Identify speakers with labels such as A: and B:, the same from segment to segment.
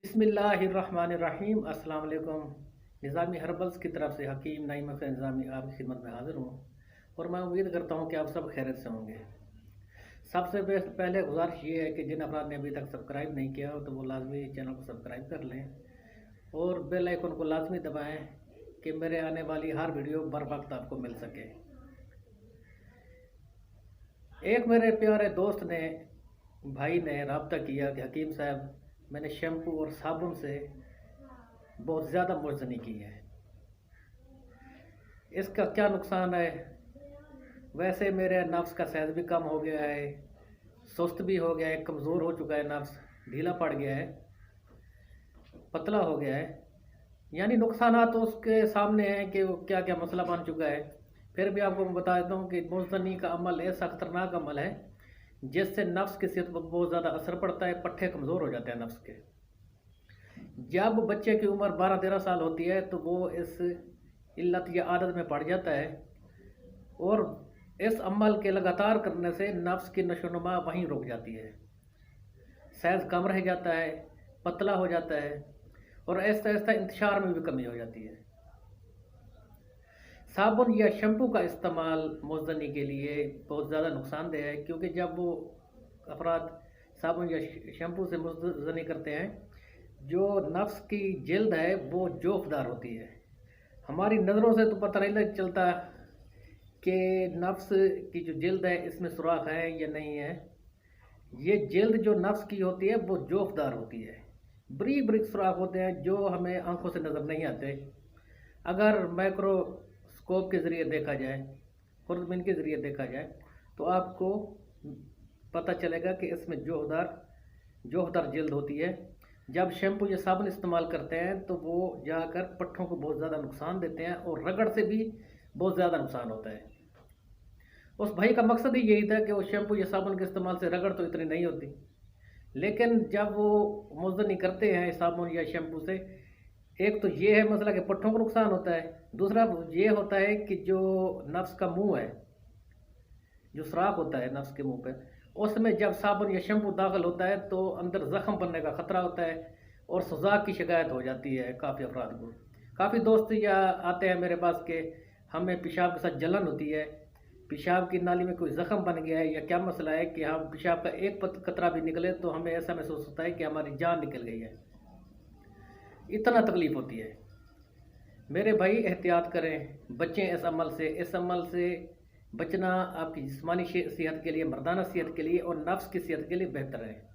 A: बिस्मिल्लाहिर्रहमानिर्रहीम। अस्सलाम वालेकुम। निज़ामी हर्बल्स की तरफ से हकीम नईम अख्तर निज़ामी आपकी खिदमत में हाज़िर हूँ और मैं उम्मीद करता हूँ कि आप सब खैरियत से होंगे। सबसे पहले गुजारिश ये है कि जिन अफराद ने अभी तक सब्सक्राइब नहीं किया हो तो वो लाजमी चैनल को सब्सक्राइब कर लें और बेल आइकन को लाजमी दबाएं कि मेरे आने वाली हर वीडियो बर वक्त आपको मिल सके। एक मेरे प्यारे दोस्त ने भाई ने रब्ता किया कि हकीम साहब, मैंने शैम्पू और साबुन से बहुत ज़्यादा मुर्जनी की है, इसका क्या नुकसान है। वैसे मेरे नफ्स का सहज भी कम हो गया है, सुस्त भी हो गया है, कमज़ोर हो चुका है, नफ्स ढीला पड़ गया है, पतला हो गया है। यानी नुकसान तो उसके सामने हैं कि वो क्या क्या मसला बन चुका है। फिर भी आपको मैं बता देता हूँ कि मुज़नी का अमल ऐसा ख़तरनाक अमल है जिससे नफ्स की सेहत पर बहुत ज़्यादा असर पड़ता है, पट्ठे कमज़ोर हो जाते हैं नफ्स के। जब बच्चे की उम्र 12-13 साल होती है तो वो इस इल्लत या आदत में पड़ जाता है और इस अमल के लगातार करने से नफ्स की नशोनुमा वहीं रुक जाती है, सहज कम रह जाता है, पतला हो जाता है और ऐसा ऐसा इंतशार में भी कमी हो जाती है। साबुन या शैम्पू का इस्तेमाल मुज़नी के लिए बहुत ज़्यादा नुकसानदेह है, क्योंकि जब वो अफराद साबुन या शैम्पू से मुज़नी करते हैं, जो नफ्स की जिल्द है वो जोफदार होती है। हमारी नज़रों से तो पता नहीं लग चलता कि नफ्स की जो जिल्द है इसमें सुराख है या नहीं है। ये जिल्द जो नफ्स की होती है वो जोफदार होती है, बारीक बारीक सुराख होते हैं जो हमें आंखों से नज़र नहीं आते। अगर माइक्रोस्कोप के ज़रिए देखा जाए, खुर्दबीन के ज़रिए देखा जाए तो आपको पता चलेगा कि इसमें जोहदार जोहदार जिल्द होती है। जब शैम्पू या साबुन इस्तेमाल करते हैं तो वो जाकर पट्ठों को बहुत ज़्यादा नुकसान देते हैं और रगड़ से भी बहुत ज़्यादा नुकसान होता है। उस भाई का मकसद ही यही था कि वो शैम्पू या साबुन के इस्तेमाल से रगड़ तो इतनी नहीं होती, लेकिन जब वो मुज़नी करते हैं साबुन या शैम्पू से, एक तो ये है मसला कि पट्ठों को नुकसान होता है, दूसरा ये होता है कि जो नफ्स का मुंह है, जो सुराख होता है नफ्स के मुंह पे, उसमें जब साबुन या शैम्पू दाखिल होता है तो अंदर ज़ख्म बनने का ख़तरा होता है और सुजाक की शिकायत हो जाती है काफ़ी अफराद को। काफ़ी दोस्त या आते हैं मेरे पास के हमें पेशाब के साथ जलन होती है, पेशाब की नाली में कोई ज़ख्म बन गया है या क्या मसला है कि हम पेशाब का एक कतरा भी निकले तो हमें ऐसा महसूस होता है कि हमारी जान निकल गई है, इतना तकलीफ़ होती है। मेरे भाई एहतियात करें, बचें इस अमल से। इस अमल से बचना आपकी जिस्मानी सेहत के लिए, मर्दाना सेहत के लिए और नफ्स की सेहत के लिए बेहतर है।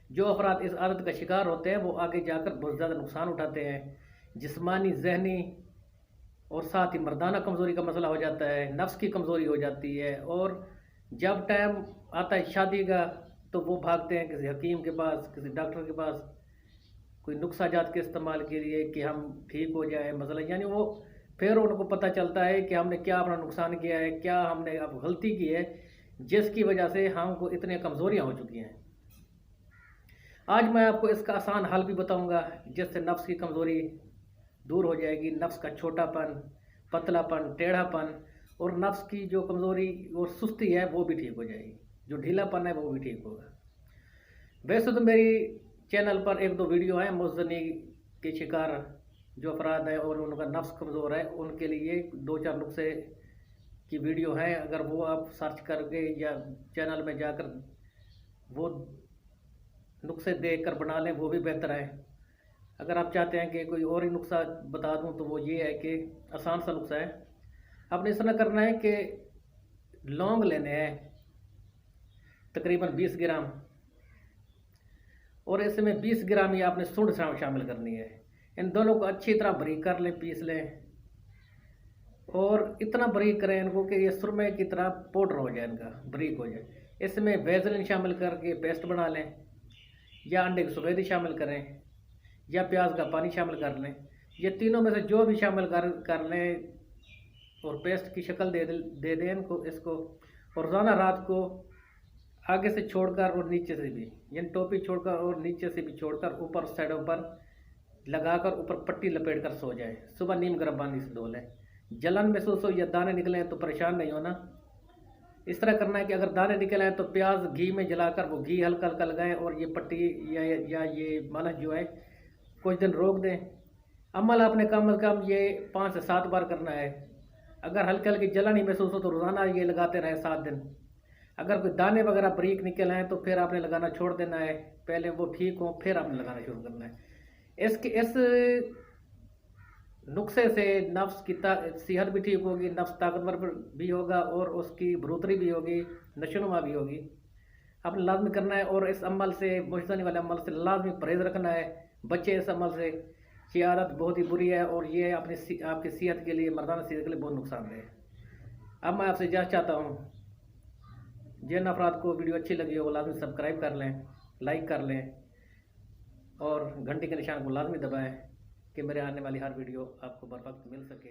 A: जो अफराद इस आदत का शिकार होते हैं वो आगे जाकर बहुत ज़्यादा नुकसान उठाते हैं, जिस्मानी, जहनी और साथ ही मर्दाना कमज़ोरी का मसला हो जाता है, नफ्स की कमज़ोरी हो जाती है और जब टाइम आता है शादी का तो वो भागते हैं किसी हकीम के पास, किसी डॉक्टर के पास, कोई नुस्खा जात के इस्तेमाल के लिए कि हम ठीक हो जाए मसला। यानी वो फिर उनको पता चलता है कि हमने क्या अपना नुकसान किया है, क्या हमने अब गलती की है जिसकी वजह से हमको इतनी कमज़ोरियाँ हो चुकी हैं। आज मैं आपको इसका आसान हल भी बताऊंगा जिससे नफ्स की कमज़ोरी दूर हो जाएगी, नफ्स का छोटापन, पतलापन, टेढ़ापन और नफ्स की जो कमज़ोरी और सुस्ती है वो भी ठीक हो जाएगी, जो ढीलापन है वो भी ठीक होगा। वैसे तो मेरी चैनल पर एक दो वीडियो हैं मुज़नी के शिकार जो अफराद हैं और उनका नफ्स कमज़ोर है उनके लिए 2-4 नुस्खे की वीडियो हैं। अगर वो आप सर्च करके या चैनल में जाकर वो नुस्खे देख कर बना लें वो भी बेहतर है। अगर आप चाहते हैं कि कोई और ही नुस्खा बता दूं तो वो ये है कि आसान सा नुस्खा है। आपने इस तरह करना है कि लौंग लेने हैं तकरीबन 20 ग्राम और इसमें 20 ग्राम ही आपने सूंड शामिल करनी है। इन दोनों को अच्छी तरह बारीक कर लें, पीस लें और इतना बारीक करें इनको कि ये सुरमे की तरह पाउडर हो जाए, इनका बारीक हो जाए। इसमें वेज़लिन शामिल करके पेस्ट बना लें या अंडे की सफ़ेदी शामिल करें या प्याज का पानी शामिल कर लें। ये तीनों में से जो भी शामिल कर लें और पेस्ट की शक्ल दे दें इनको, इसको। और रोज़ाना रात को आगे से छोड़कर और नीचे से भी, यानी टोपी छोड़कर और नीचे से भी छोड़कर ऊपर साइडों पर लगाकर ऊपर पट्टी लपेट कर सो जाए। सुबह नीम गर्म पानी से धो लें। जलन महसूस हो या दाने निकले तो परेशान नहीं होना। इस तरह करना है कि अगर दाने निकल आए तो प्याज घी में जलाकर वो घी हल्का हल्का लगाएं और ये पट्टी या ये मालिश जो है कुछ दिन रोक दें। अमल आपने कम अज़ कम ये 5 से 7 बार करना है। अगर हल्की हल्की जलन ही महसूस हो तो रोज़ाना ये लगाते रहें 7 दिन। अगर कोई दाने वगैरह बारीक निकल आए तो फिर आपने लगाना छोड़ देना है, पहले वो ठीक हो फिर आपने लगाना शुरू करना है। इस नुस्खे से नफ्स की सेहत भी ठीक होगी, नफ्स ताकतवर भी होगा और उसकी बढ़ोतरी भी होगी, नशोनुमा भी होगी। आपने लाजमी करना है और इस अमल से, मुश्तनी वाले अमल से लाजमी परहेज़ रखना है। बच्चे इस अमल से, ये आदत बहुत ही बुरी है और ये आपकी सेहत के लिए, मर्दाना सेहत के लिए बहुत नुकसानदेह है। अब मैं आपसे इजाज़त चाहता हूँ, जिन अफराद को वीडियो अच्छी लगी हो वो लाजमी सब्सक्राइब कर लें, लाइक कर लें और घंटी के निशान को लाजमी दबाएं कि मेरे आने वाली हर वीडियो आपको बर वक्त मिल सके।